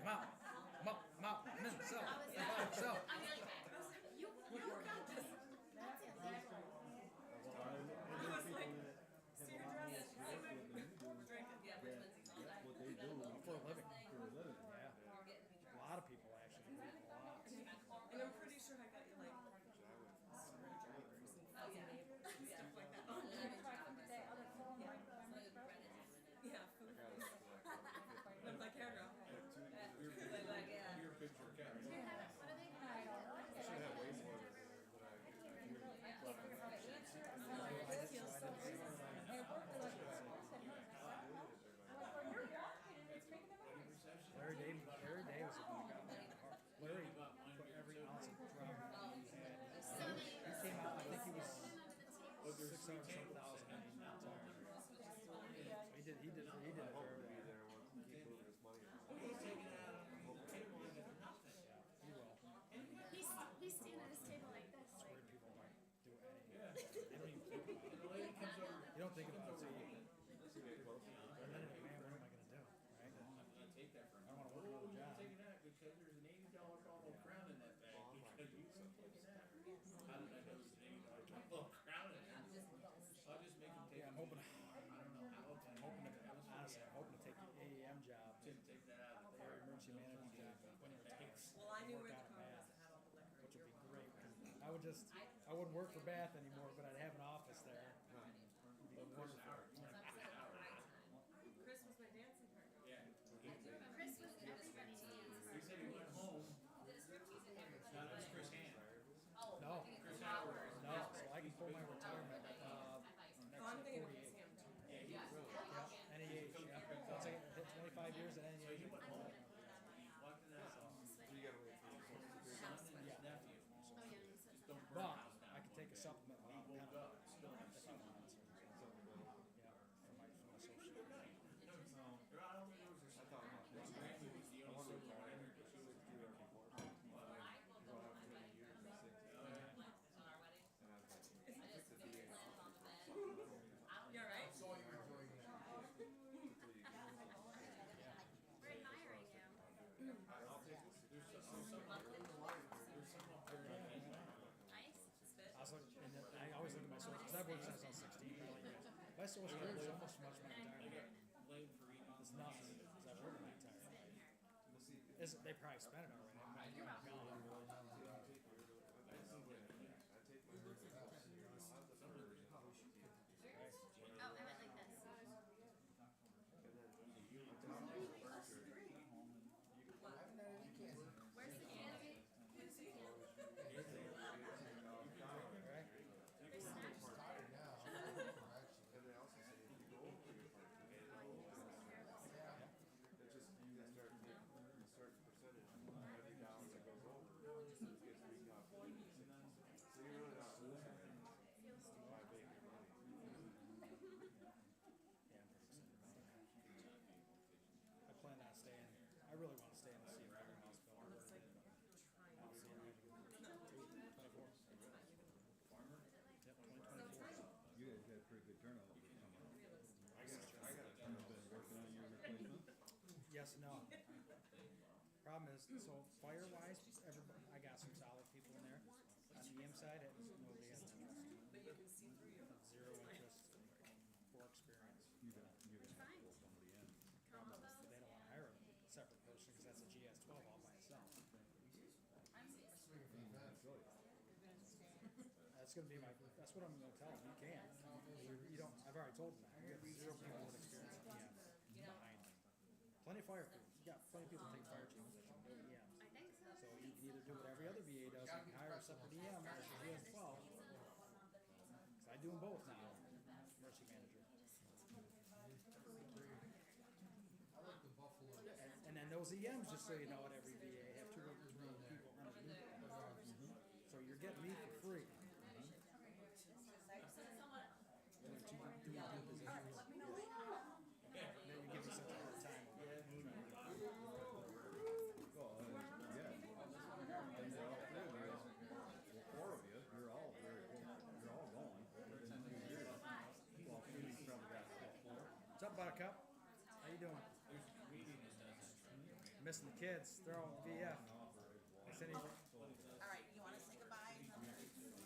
out. I'm out. I'm in. So. You got this. That's it. I was like, see your dress, drinking. What they do For a living. for a living. Yeah. A lot of people actually. A lot. And I'm pretty sure I got you like screwdrivers and stuff like that. Yeah, food. And I'm like, Andrew. Your picture cat. What are they I should have way more than It feels so Larry Day was a Larry put every ounce of drama he had. So He came out, I think he was But there's 600,000 when he retired. So he did it very be well. there once keep moving his money. He will. he's standing at his table like this. Where people don't do anything. They don't even think about it. You don't think about it until you. And then, man, what am I going to do? Right? I take that from I don't want to work another I'm job. taking that because there's an $80 Caldwell crown in that bag. Because you someplace that. How did I know there's an $80 Caldwell crown in there? I'll just make them take Yeah, I'm it. hoping. I don't know how. I'm hoping to, honestly, I'm hoping to take the AEM job, to take that out of the their car. emergency management job when he retires. Well, I knew Work where the out of car was Bath, that had all the liquor. which would be great. 'Cause I wouldn't work for Bath anymore, but I'd have an office there. It'd be wonderful. Chris was my dancing partner. Yeah. Chris was everybody's He dance. said he went home. Not as Chris Hand. No, Chris Howard. no, so I can pull my retirement, Oh, I'm next thinking year, of Chris 48. Ham too. Yeah, NEH, yeah. Once I hit 25 years at So he NEH. went home. Walked in the house. So you gotta wait for your Son and his nephew. Oh, yeah, you said Just don't burn the But house down. I could take a supplement He without woke penalty. up, still have If I something. wanted to. Yeah, for my social security. There are other rules or something. His grandmother was the only silver I heard, but she was Yeah, right? we're admiring you. Nice. I was looking, and then I always look at my social, because I've worked since I was 16. My social security is almost as much as my retirement. blamed for eating. It's nothing, because I've already retired. They probably spent it already. You're welcome. Oh, I went like this. Where's the candy? Right? There's snacks. And they also say if you go over your it just you can start taking a certain percentage every dollar that goes over. It gets recalculated. So you're really not losing it by making money. Yeah, I'm pretty excited about it. I plan on staying. I really want to stay in the Sea River Hospital. I'll see you 24. Yep, 2024. You guys got a pretty good turnout this summer. I got You've been working on your replacement? Yes and no. Problem is, so fire-wise, everybody, I got some solid people in there. On the EM side, nobody has interest. But you can see through you. Zero interest or experience. You're gonna have to pull somebody in. Problem is, they don't want to hire a separate person because that's a GS-12 all by itself. That's gonna be that's what I'm gonna tell them. You can. You don't, I've already told them that. You have zero people with experience in EM behind me. Plenty of fire crews. You got plenty of people take fire chief position, no EMs. I think so. So you can either do what every other VA does, you can hire a separate EM or a GS-12. Because I do them both now, emergency manager. And then those EMs, just so you know, at every VA have 2 or 3 people underneath them. So you're getting me for free. Then you give me such a hard time. Well, yeah. And you're all three, 4 of you, you're all very close. You're all going. Within 2 years. Well, 3 probably got 4. What's up, Buttercup? How you doing? There's meetings, doesn't missing the kids. They're all VF. I said he, All right, you wanna say goodbye? All right, great.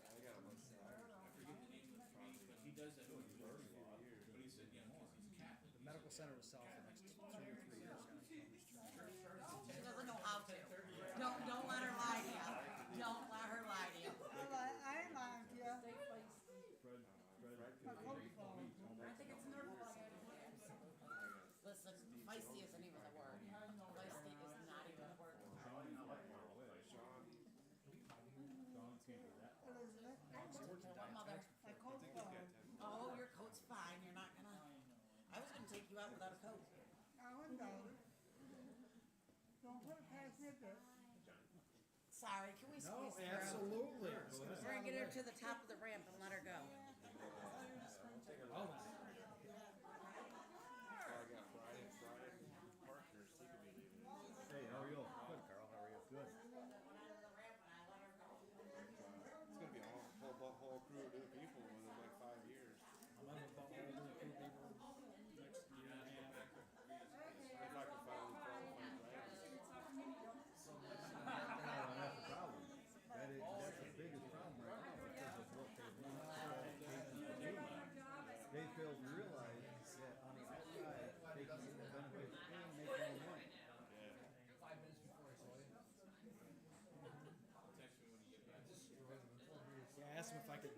I got a list. I forget the name of the tree, but he does that over the years. But he said, yeah, because he's Catholic. the medical center will sell for the next 2 or 3 years. She doesn't know how to. Don't let her lie to you. Don't let her lie to you. I ain't lying to you. Fred could be I think it's nervous. Listen, feisty isn't even a word. Feisty is not even a word. Sean can't do that. What, mother? My coat's gone. Oh, your coat's fine. You're not gonna. I was gonna take you out without a coat. I wouldn't know. Don't put it past me a bit. Sorry, can we No, squeeze her out? absolutely. We're gonna get her to the top of the ramp and let her go. Oh, So I got Brian partners. He could be leaving. Hey, how are you? Good, Carl. How are you? Good. It's gonna be a whole crew of new people within like 5 years. I'm on about all the new people next year and a half. If I can finally qualify drivers. That's the problem. That's the biggest problem right now because of what they want qualifications to do. They fail to realize that on the outside, they can get the benefits and make more money. Yeah, I asked him if I could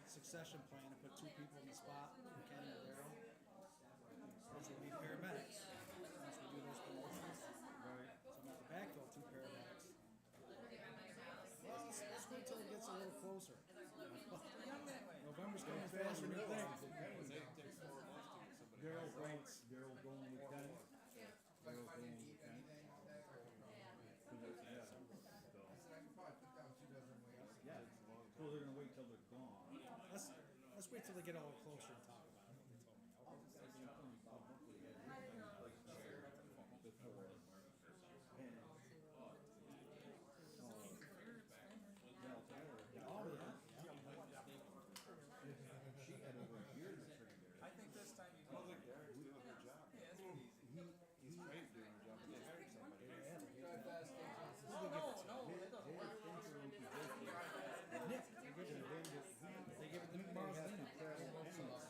succession plan and put 2 people in the spot, Kenny and Daryl. Because we need paramedics. Once we do those promotions. Right. So I'm at the backfill 2 paramedics. Well, let's wait till it gets a little closer. November's coming faster than you think. It takes 4 months to get somebody. Daryl's going with Dennis. Daryl's going with Dennis. Yeah. So they're gonna wait till they're gone. Let's wait till they get a little closer and talk about it. They told me. Oh yeah. She had over a year to train there. I think this time you I don't think Derek's doing her job. He's great doing her job. They hired somebody. Nick, they give it to Nick Marzino. They give it to Nick Marzino. Both sides.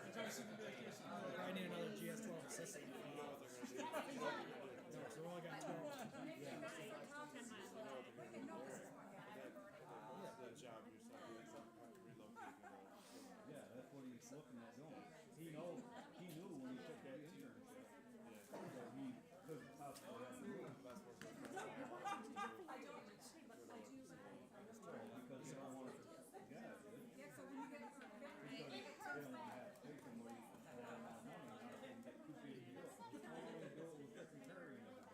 They turned somebody to do it. I need another GS12 assistant. No, so we only got 12. That job you're saying is relocating. Yeah, that's what he's looking at doing. He knew when he took that internship that he couldn't possibly have to do it. Because they don't want to, yeah, because they don't want to have to pay somebody a lot of money and get 2 feet of deal. All they do it with different carrying. How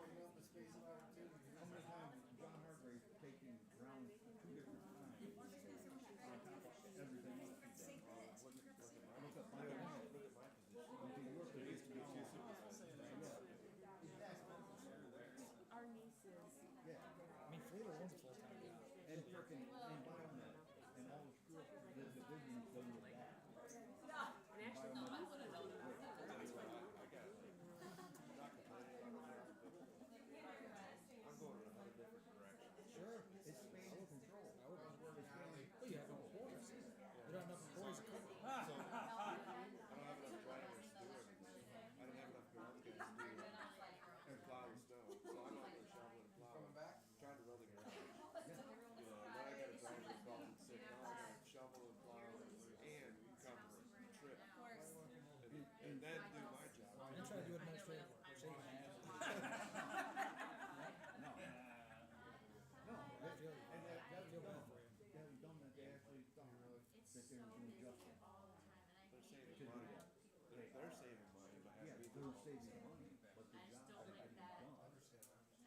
many times John Hargrave taking around 2 different times on top of everything else he's done. Look at my own. Look at your position. Our nieces. Yeah. I mean, Frida owns a full-time job. And frickin' and biomed and all the screw up the divisions done with that. And actually, no, I would have known it. I'm going in a different direction. Sure. It's span of control. Well, you have no employees. You don't have enough employees to cover. I don't have enough drivers to do everything. I don't have enough ground guys to do and plow the snow. So I'm out there shoveling and plowing. Trying to run the garage. You know, now I got a driver that's called in sick. Now I got to shovel and plow and cover a trip. And then do my job. And try to do administrative work. Which ain't gonna happen. No, I feel you. and that I feel bad for you. that was done that they actually thought that they were doing justice. They're saving money. They're saving money by Yeah, having they're saving money, but the job has to be done.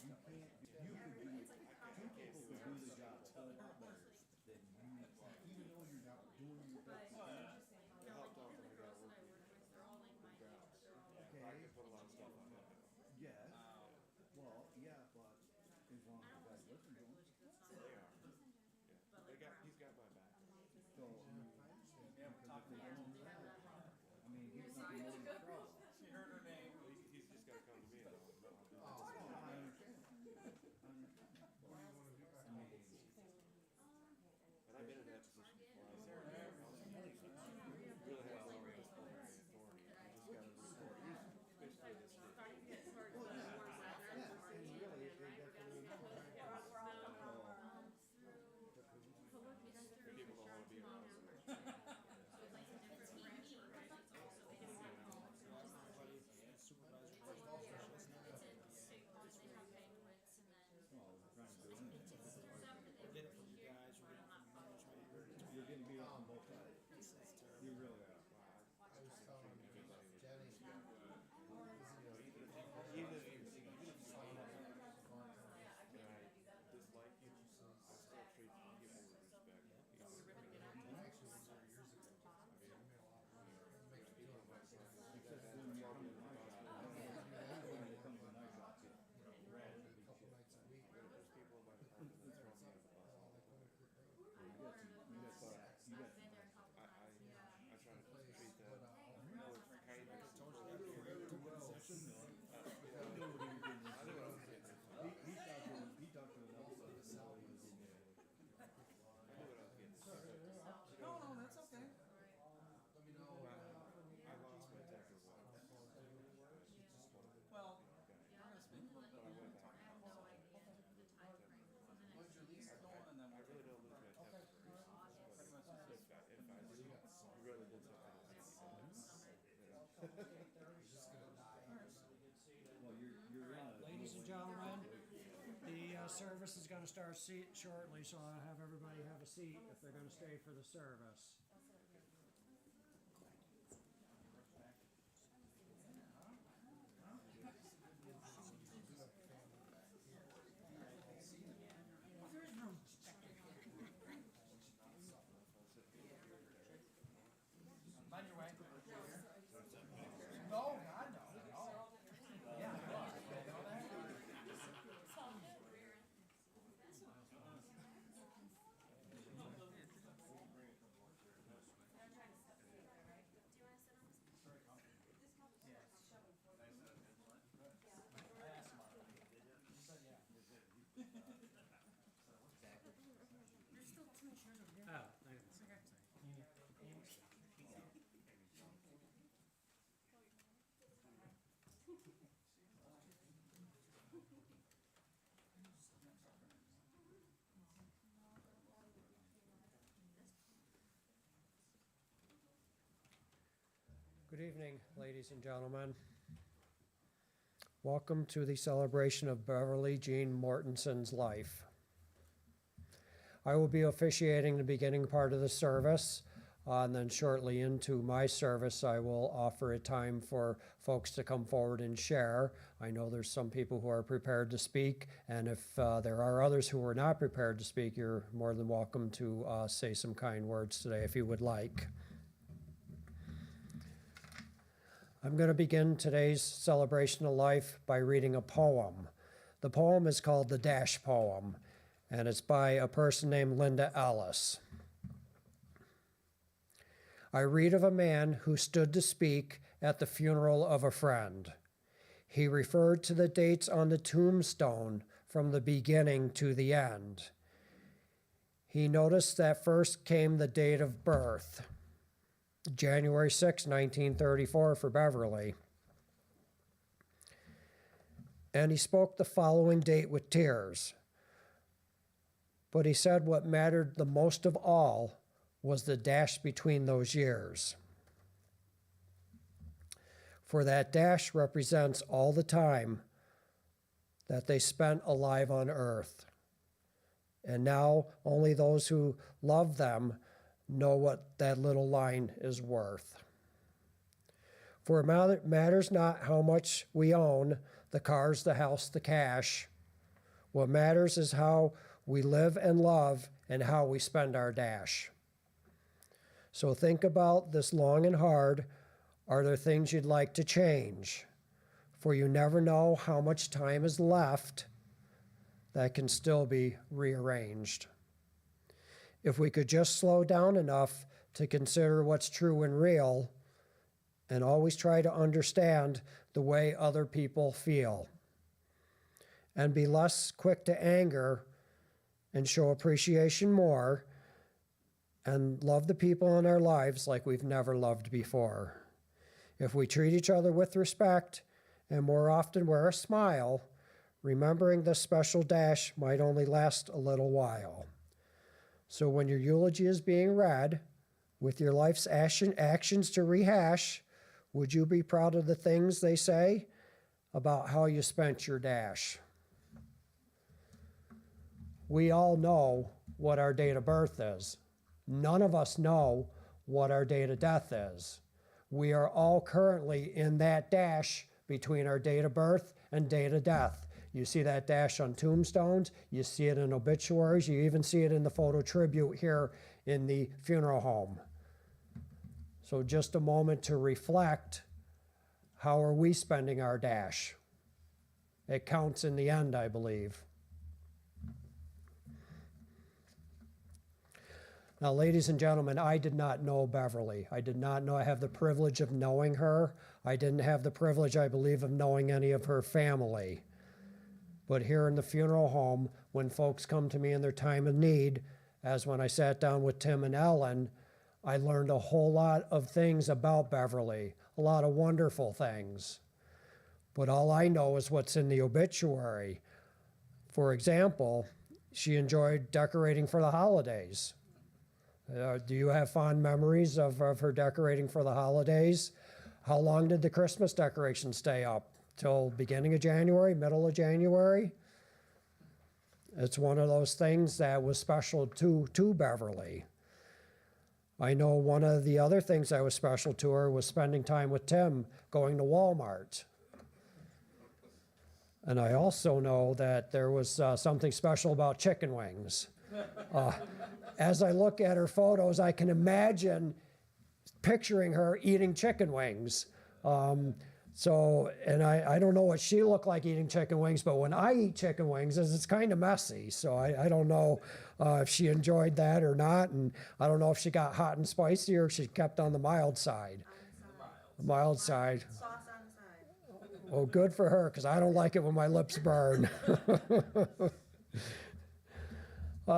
You can't, you could do, 2 people could do the job a whole lot better than you, even though you're not doing your best. I helped out when I got working. I mean, he's not more than trouble. She heard her name. He's just gotta come to me and I'll do it. Oh, I understand. I understand. I mean, And I've been in that position before. I was there. Really has no disciplinary authority. You just gotta report. Basically, this yeah, and really, that's what it is. people don't wanna be around us. Supervisor. Well, we're trying to do anything. We're getting it from you guys, we're getting it from management. You're getting beat up on both sides. It's terrible. You really are. Even if you dislike you, I still treat you with respect. Except when you come to my hospital, when it comes to my shop, red, There's people in my department that throw me under the bus all the time. I try to treat them with kindness. I knew what he was getting into. He talked to another son, so he was getting into. I knew what I was getting into. No, no, that's okay. I lost my temper once. Well, we're gonna speak a little bit. But I went back. When's your lease going and then I we'll really don't lose my temper very easily. But if I really did something, Well, you're right. Ladies and gentlemen, the service is going to start shortly, so I'll have everybody have a seat if they're going to stay for the service. Find your way. No, God, no. Yeah, you know that? Oh, I didn't see that. Good evening, ladies and gentlemen. Welcome to the celebration of Beverly Jean Mortensen's life. I will be officiating the beginning part of the service, and then shortly into my service, I will offer a time for folks to come forward and share. I know there's some people who are prepared to speak, and if there are others who are not prepared to speak, you're more than welcome to say some kind words today if you would like. I'm going to begin today's celebration of life by reading a poem. The poem is called The Dash Poem, and it's by a person named Linda Ellis. I read of a man who stood to speak at the funeral of a friend. He referred to the dates on the tombstone from the beginning to the end. He noticed that first came the date of birth, January 6, 1934 for Beverly. And he spoke the following date with tears. But he said what mattered the most of all was the dash between those years. For that dash represents all the time that they spent alive on earth. And now only those who love them know what that little line is worth. For it matters not how much we own, the cars, the house, the cash. What matters is how we live and love and how we spend our dash. So think about this long and hard. Are there things you'd like to change? For you never know how much time is left that can still be rearranged. If we could just slow down enough to consider what's true and real, and always try to understand the way other people feel, and be less quick to anger and show appreciation more, and love the people in our lives like we've never loved before. If we treat each other with respect and more often wear a smile, remembering this special dash might only last a little while. So when your eulogy is being read, with your life's actions to rehash, would you be proud of the things they say about how you spent your dash? We all know what our date of birth is. None of us know what our date of death is. We are all currently in that dash between our date of birth and date of death. You see that dash on tombstones, you see it in obituaries, you even see it in the photo tribute here in the funeral home. So just a moment to reflect, how are we spending our dash? It counts in the end, I believe. Now, ladies and gentlemen, I did not know Beverly. I did not know. I have the privilege of knowing her. I didn't have the privilege, I believe, of knowing any of her family. But here in the funeral home, when folks come to me in their time of need, as when I sat down with Tim and Ellen, I learned a whole lot of things about Beverly, a lot of wonderful things. But all I know is what's in the obituary. For example, she enjoyed decorating for the holidays. Do you have fond memories of her decorating for the holidays? How long did the Christmas decorations stay up? Till beginning of January, middle of January? It's one of those things that was special to Beverly. I know one of the other things that was special to her was spending time with Tim, going to Walmart. And I also know that there was something special about chicken wings. As I look at her photos, I can imagine picturing her eating chicken wings. And I don't know what she looked like eating chicken wings, but when I eat chicken wings, it's kind of messy. So I don't know if she enjoyed that or not. And I don't know if she got hot and spicy or if she kept on the mild side. The mild side. Sauce on the side. Well, good for her, because I don't like it when my lips burn.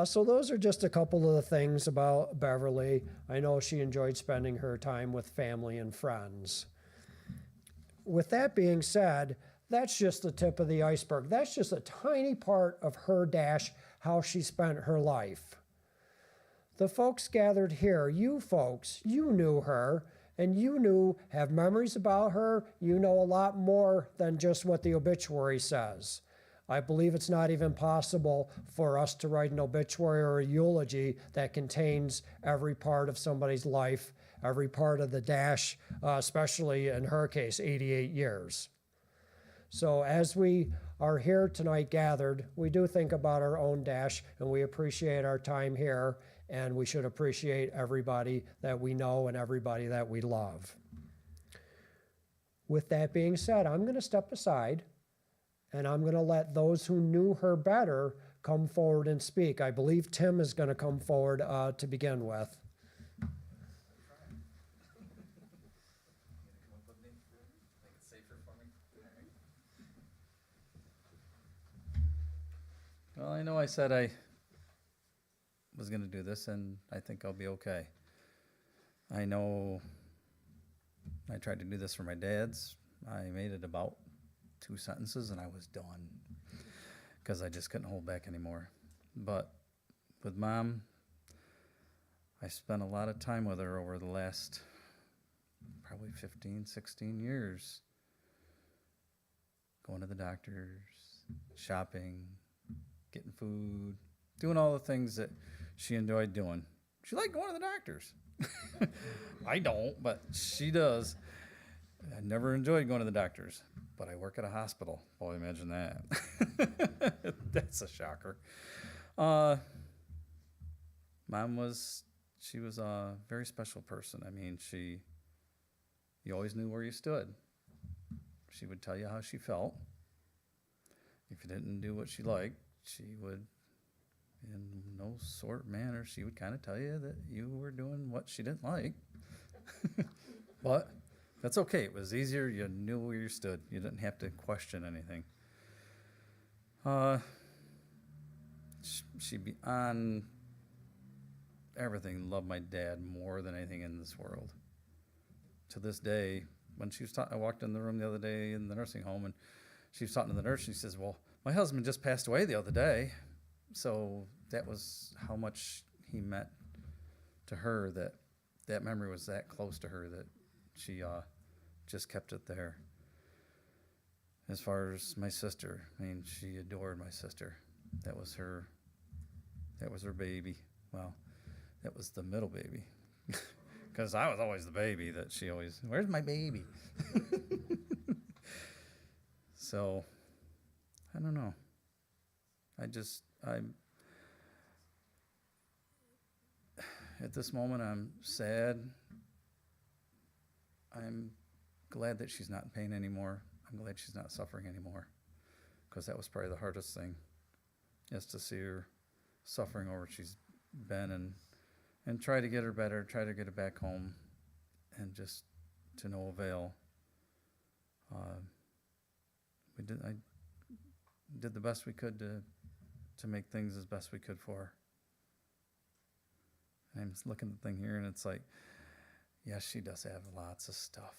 So those are just a couple of the things about Beverly. I know she enjoyed spending her time with family and friends. With that being said, that's just the tip of the iceberg. That's just a tiny part of her dash, how she spent her life. The folks gathered here, you folks, you knew her, and you have memories about her. You know a lot more than just what the obituary says. I believe it's not even possible for us to write an obituary or a eulogy that contains every part of somebody's life, every part of the dash, especially in her case, 88 years. So as we are here tonight gathered, we do think about our own dash, and we appreciate our time here, and we should appreciate everybody that we know and everybody that we love. With that being said, I'm going to step aside, and I'm going to let those who knew her better come forward and speak. I believe Tim is going to come forward to begin with. Well, I know I said I was going to do this, and I think I'll be okay. I know I tried to do this for my dad's. I made it about 2 sentences, and I was done because I just couldn't hold back anymore. But with Mom, I spent a lot of time with her over the last probably 15, 16 years. Going to the doctors, shopping, getting food, doing all the things that she enjoyed doing. She liked going to the doctors. I don't, but she does. I never enjoyed going to the doctors, but I work at a hospital. Boy, imagine that. That's a shocker. Mom was a very special person. I mean, you always knew where you stood. She would tell you how she felt. If you didn't do what she liked, she would, in no sort of manner. She would kind of tell you that you were doing what she didn't like. But that's okay. It was easier. You knew where you stood. You didn't have to question anything. She beyond everything loved my dad more than anything in this world. To this day, when she was I walked in the room the other day in the nursing home, and she was talking to the nurse. She says, "Well, my husband just passed away the other day." So that was how much he meant to her, that memory was that close to her that she just kept it there. As far as my sister, I mean, she adored my sister. That was her baby. Well, that was the middle baby. Because I was always the baby that she always, where's my baby? So, I don't know. At this moment, I'm sad. I'm glad that she's not in pain anymore. I'm glad she's not suffering anymore. Because that was probably the hardest thing, is to see her suffering over she's been, and try to get her better, try to get her back home, and just to no avail. I did the best we could to make things as best we could for her. And I'm just looking at the thing here, and it's like, yes, she does have lots of stuff.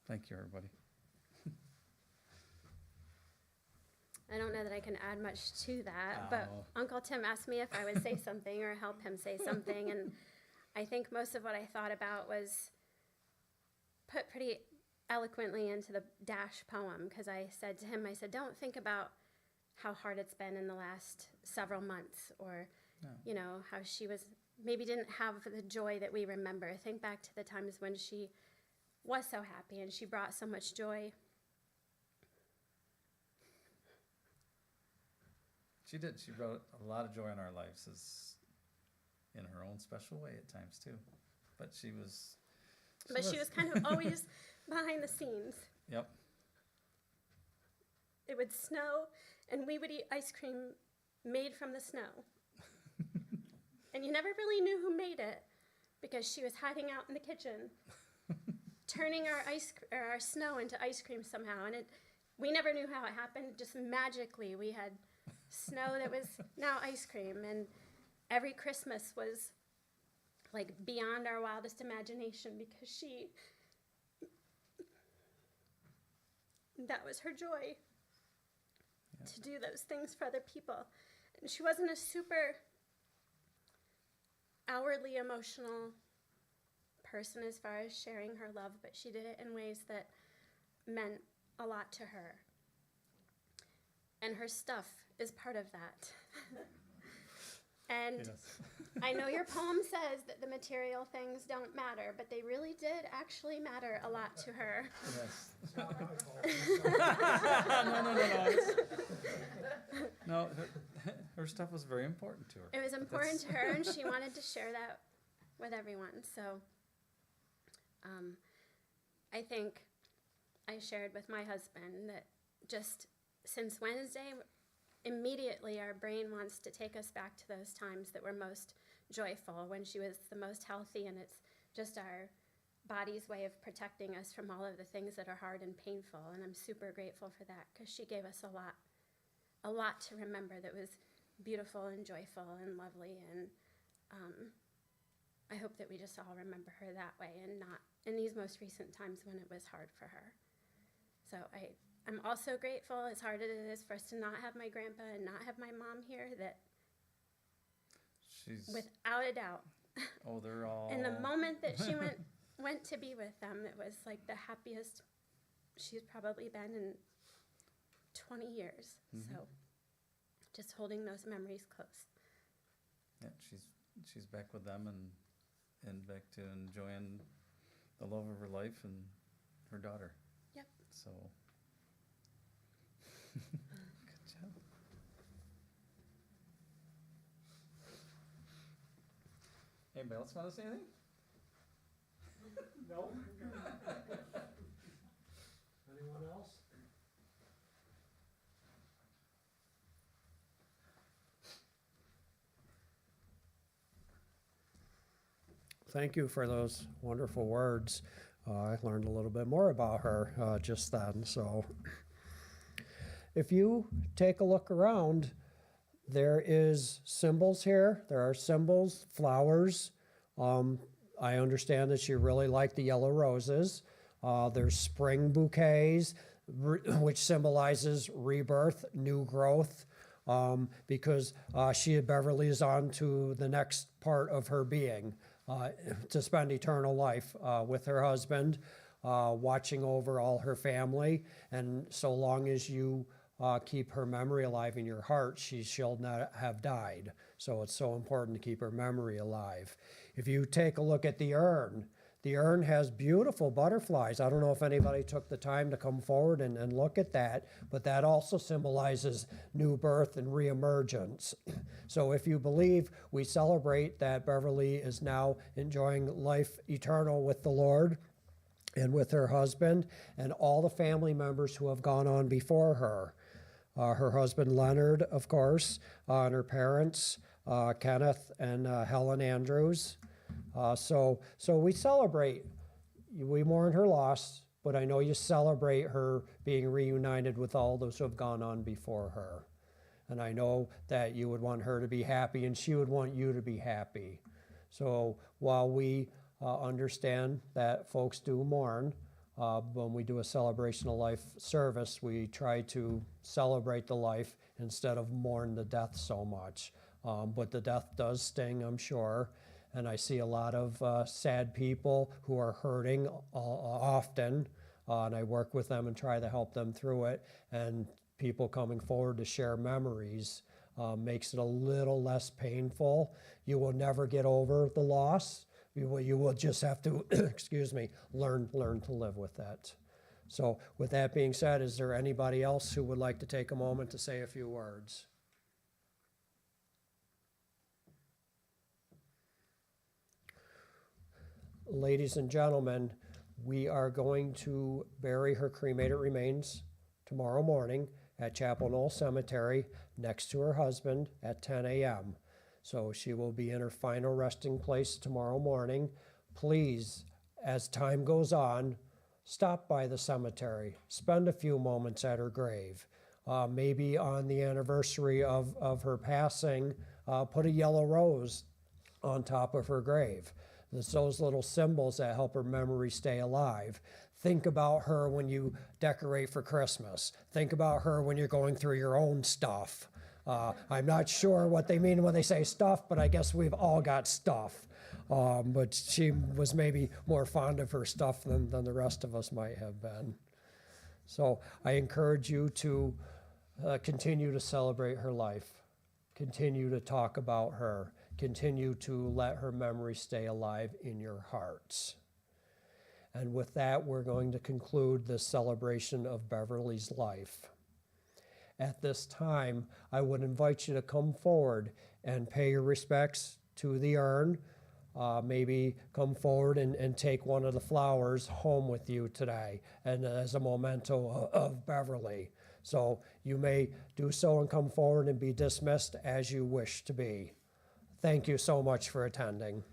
Thank you, everybody. I don't know that I can add much to that, but Uncle Tim asked me if I would say something or help him say something, and I think most of what I thought about was put pretty eloquently into the Dash poem, because I said to him, I said, don't think about how hard it's been in the last several months, or, you know, how she maybe didn't have the joy that we remember. Think back to the times when she was so happy and she brought so much joy. She did. She brought a lot of joy in our lives, in her own special way at times too. But she was kind of always behind the scenes. Yep. It would snow, and we would eat ice cream made from the snow. And you never really knew who made it, because she was hiding out in the kitchen, turning our snow into ice cream somehow. And we never knew how it happened. Just magically, we had snow that was now ice cream. And every Christmas was like beyond our wildest imagination, because that was her joy. Yep. To do those things for other people. And she wasn't a super outwardly emotional person as far as sharing her love, but she did it in ways that meant a lot to her. And her stuff is part of that. And yes. I know your poem says that the material things don't matter, but they really did actually matter a lot to her. Yes. No. Her stuff was very important to her. It was important to her, and she wanted to share that with everyone. So I think I shared with my husband that just since Wednesday, immediately our brain wants to take us back to those times that were most joyful, when she was the most healthy, and it's just our body's way of protecting us from all of the things that are hard and painful. And I'm super grateful for that, because she gave us a lot to remember that was beautiful and joyful and lovely. And I hope that we just all remember her that way, and not in these most recent times when it was hard for her. So I'm also grateful, as hard as it is for us to not have my grandpa and not have my mom here, that she's, without a doubt, they're all... in the moment that she went to be with them, it was like the happiest she's probably been in 20 years. Mm-hmm. So just holding those memories close. Yeah, she's back with them and back to enjoying the love of her life and her daughter. Yep. So... Good job. Anybody else want to say anything? No. Anyone else? thank you for those wonderful words. I learned a little bit more about her just then. So if you take a look around, there is symbols here. There are symbols, flowers. I understand that you really like the yellow roses. There's spring bouquets, which symbolizes rebirth, new growth, because Beverly is on to the next part of her being, to spend eternal life with her husband, watching over all her family. And so long as you keep her memory alive in your heart, she'll not have died. So it's so important to keep her memory alive. If you take a look at the urn has beautiful butterflies. I don't know if anybody took the time to come forward and look at that, but that also symbolizes new birth and reemergence. So if you believe, we celebrate that Beverly is now enjoying life eternal with the Lord and with her husband and all the family members who have gone on before her. Her husband Leonard, of course, and her parents, Kenneth and Helen Andrews. So we celebrate, we mourn her loss, but I know you celebrate her being reunited with all those who have gone on before her. And I know that you would want her to be happy and she would want you to be happy. So while we understand that folks do mourn, when we do a celebration of life service, we try to celebrate the life instead of mourn the death so much. But the death does sting, I'm sure. And I see a lot of sad people who are hurting often, and I work with them and try to help them through it. And people coming forward to share memories makes it a little less painful. You will never get over the loss. You will just have to, learn to live with that. So with that being said, is there anybody else who would like to take a moment to say a few words? Ladies and gentlemen, we are going to bury her cremated remains tomorrow morning at Chapel Knoll Cemetery next to her husband at 10 a.m. So she will be in her final resting place tomorrow morning. Please, as time goes on, stop by the cemetery. Spend a few moments at her grave. Maybe on the anniversary of her passing, put a yellow rose on top of her grave. It's those little symbols that help her memory stay alive. Think about her when you decorate for Christmas. Think about her when you're going through your own stuff. I'm not sure what they mean when they say stuff, but I guess we've all got stuff. But she was maybe more fond of her stuff than the rest of us might have been. So I encourage you to continue to celebrate her life. Continue to talk about her. Continue to let her memory stay alive in your hearts. And with that, we're going to conclude this celebration of Beverly's life. At this time, I would invite you to come forward and pay your respects to the urn. Maybe come forward and take one of the flowers home with you today and as a memento of Beverly. So you may do so and come forward and be dismissed as you wish to be. Thank you so much for attending.